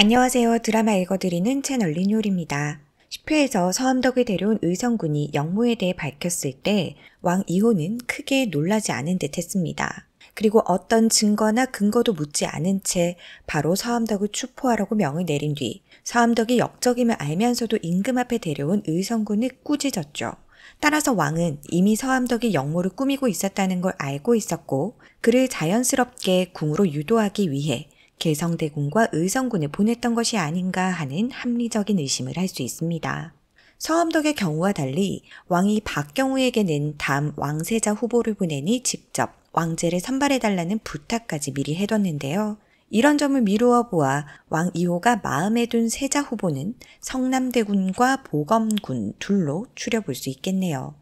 안녕하세요. 드라마 읽어드리는 채널 리뉴얼입니다. 10회에서 서암덕을 데려온 의성군이 영모에 대해 밝혔을 때 왕 이호는 크게 놀라지 않은 듯 했습니다. 그리고 어떤 증거나 근거도 묻지 않은 채 바로 서암덕을 추포하라고 명을 내린 뒤 서암덕이 역적임을 알면서도 임금 앞에 데려온 의성군을 꾸짖었죠. 따라서 왕은 이미 서암덕이 영모를 꾸미고 있었다는 걸 알고 있었고 그를 자연스럽게 궁으로 유도하기 위해 개성대군과 의성군을 보냈던 것이 아닌가 하는 합리적인 의심을 할 수 있습니다. 서암덕의 경우와 달리 왕이 박경우에게는 다음 왕세자 후보를 보내니 직접 왕제를 선발해달라는 부탁까지 미리 해뒀는데요. 이런 점을 미루어 보아 왕 이호가 마음에 둔 세자 후보는 성남대군과 보검군 둘로 추려볼 수 있겠네요.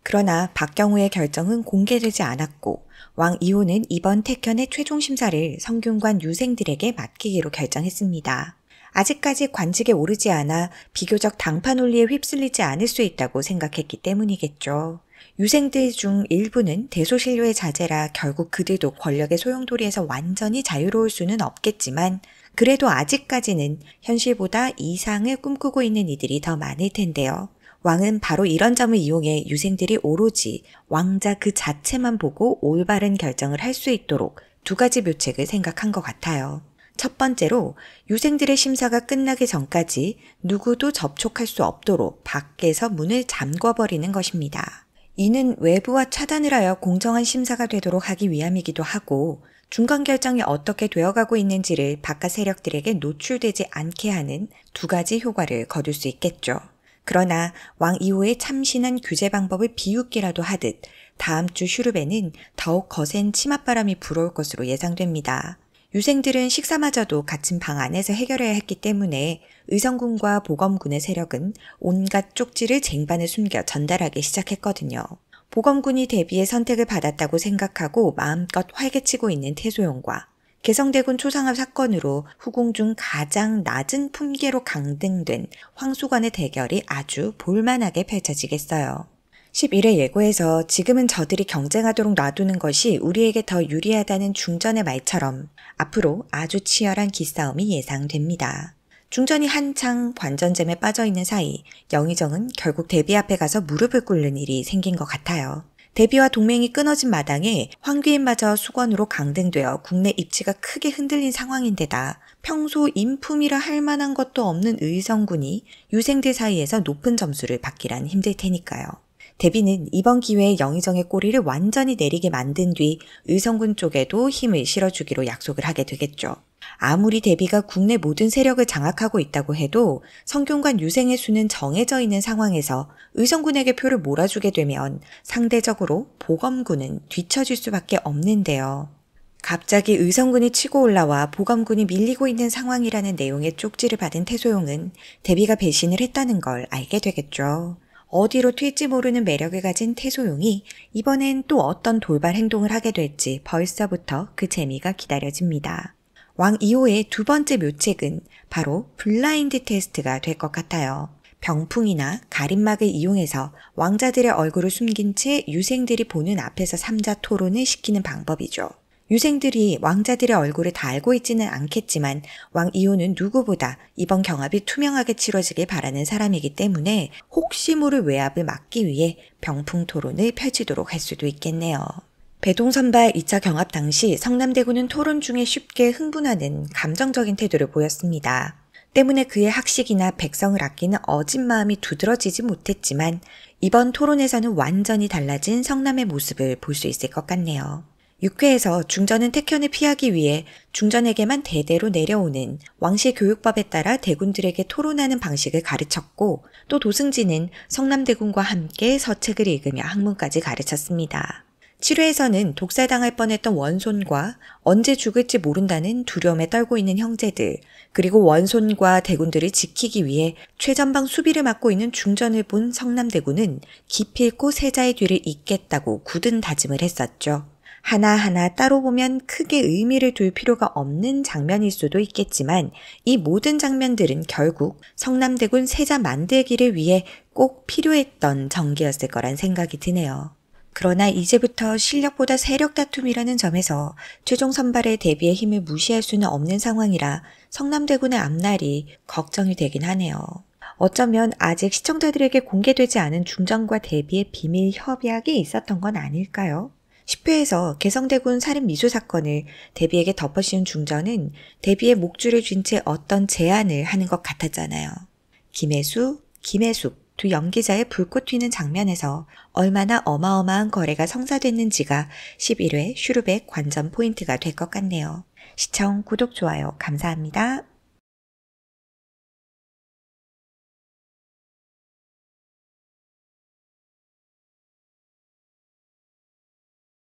그러나 박경우의 결정은 공개되지 않았고 왕 이호는 이번 택현의 최종 심사를 성균관 유생들에게 맡기기로 결정했습니다. 아직까지 관직에 오르지 않아 비교적 당파 논리에 휩쓸리지 않을 수 있다고 생각했기 때문이겠죠. 유생들 중 일부는 대소신료의 자제라 결국 그들도 권력의 소용돌이에서 완전히 자유로울 수는 없겠지만 그래도 아직까지는 현실보다 이상을 꿈꾸고 있는 이들이 더 많을 텐데요. 왕은 바로 이런 점을 이용해 유생들이 오로지 왕자 그 자체만 보고 올바른 결정을 할 수 있도록 두 가지 묘책을 생각한 것 같아요. 첫 번째로 유생들의 심사가 끝나기 전까지 누구도 접촉할 수 없도록 밖에서 문을 잠궈버리는 것입니다. 이는 외부와 차단을 하여 공정한 심사가 되도록 하기 위함이기도 하고 중간 결정이 어떻게 되어가고 있는지를 바깥 세력들에게 노출되지 않게 하는 두 가지 효과를 거둘 수 있겠죠. 그러나 왕 이호의 참신한 규제 방법을 비웃기라도 하듯 다음 주 슈룹에는 더욱 거센 치맛바람이 불어올 것으로 예상됩니다. 유생들은 식사마저도 갇힌 방 안에서 해결해야 했기 때문에 의성군과 보검군의 세력은 온갖 쪽지를 쟁반에 숨겨 전달하기 시작했거든요. 보검군이 대비의 선택을 받았다고 생각하고 마음껏 활개치고 있는 태소용과 개성대군 초상화 사건으로 후궁 중 가장 낮은 품계로 강등된 황수관의 대결이 아주 볼만하게 펼쳐지겠어요. 11회 예고에서 지금은 저들이 경쟁하도록 놔두는 것이 우리에게 더 유리하다는 중전의 말처럼 앞으로 아주 치열한 기싸움이 예상됩니다. 중전이 한창 관전잼에 빠져있는 사이 영의정은 결국 대비 앞에 가서 무릎을 꿇는 일이 생긴 것 같아요. 대비와 동맹이 끊어진 마당에 황귀인마저 수건으로 강등되어 국내 입지가 크게 흔들린 상황인데다 평소 인품이라 할 만한 것도 없는 의성군이 유생들 사이에서 높은 점수를 받기란 힘들 테니까요. 대비는 이번 기회에 영의정의 꼬리를 완전히 내리게 만든 뒤 의성군 쪽에도 힘을 실어주기로 약속을 하게 되겠죠. 아무리 대비가 국내 모든 세력을 장악하고 있다고 해도 성균관 유생의 수는 정해져 있는 상황에서 의성군에게 표를 몰아주게 되면 상대적으로 보검군은 뒤처질 수밖에 없는데요. 갑자기 의성군이 치고 올라와 보검군이 밀리고 있는 상황이라는 내용의 쪽지를 받은 태소용은 대비가 배신을 했다는 걸 알게 되겠죠. 어디로 튈지 모르는 매력을 가진 태소용이 이번엔 또 어떤 돌발 행동을 하게 될지 벌써부터 그 재미가 기다려집니다. 왕 이호의 두 번째 묘책은 바로 블라인드 테스트가 될 것 같아요. 병풍이나 가림막을 이용해서 왕자들의 얼굴을 숨긴 채 유생들이 보는 앞에서 삼자 토론을 시키는 방법이죠. 유생들이 왕자들의 얼굴을 다 알고 있지는 않겠지만 왕 이호는 누구보다 이번 경합이 투명하게 치러지길 바라는 사람이기 때문에 혹시 모를 외압을 막기 위해 병풍 토론을 펼치도록 할 수도 있겠네요. 배동선발 2차 경합 당시 성남대군은 토론 중에 쉽게 흥분하는 감정적인 태도를 보였습니다. 때문에 그의 학식이나 백성을 아끼는 어진 마음이 두드러지지 못했지만 이번 토론에서는 완전히 달라진 성남의 모습을 볼 수 있을 것 같네요. 6회에서 중전은 택현을 피하기 위해 중전에게만 대대로 내려오는 왕실 교육법에 따라 대군들에게 토론하는 방식을 가르쳤고 또 도승지는 성남대군과 함께 서책을 읽으며 학문까지 가르쳤습니다. 7회에서는 독살당할 뻔했던 원손과 언제 죽을지 모른다는 두려움에 떨고 있는 형제들, 그리고 원손과 대군들을 지키기 위해 최전방 수비를 맡고 있는 중전을 본 성남대군은 기필코 세자의 뒤를 잇겠다고 굳은 다짐을 했었죠. 하나하나 따로 보면 크게 의미를 둘 필요가 없는 장면일 수도 있겠지만 이 모든 장면들은 결국 성남대군 세자 만들기를 위해 꼭 필요했던 전기였을 거란 생각이 드네요. 그러나 이제부터 실력보다 세력 다툼이라는 점에서 최종 선발의 데뷔의 힘을 무시할 수는 없는 상황이라 성남대군의 앞날이 걱정이 되긴 하네요. 어쩌면 아직 시청자들에게 공개되지 않은 중전과 데뷔의 비밀 협약이 있었던 건 아닐까요? 10회에서 개성대군 살인 미수 사건을 데뷔에게 덮어씌운 중전은 데뷔의 목줄을 쥔 채 어떤 제안을 하는 것 같았잖아요. 김혜수, 김혜숙 두 연기자의 불꽃 튀는 장면에서 얼마나 어마어마한 거래가 성사됐는지가 11회 슈루백 관전 포인트가 될 것 같네요. 시청, 구독, 좋아요 감사합니다.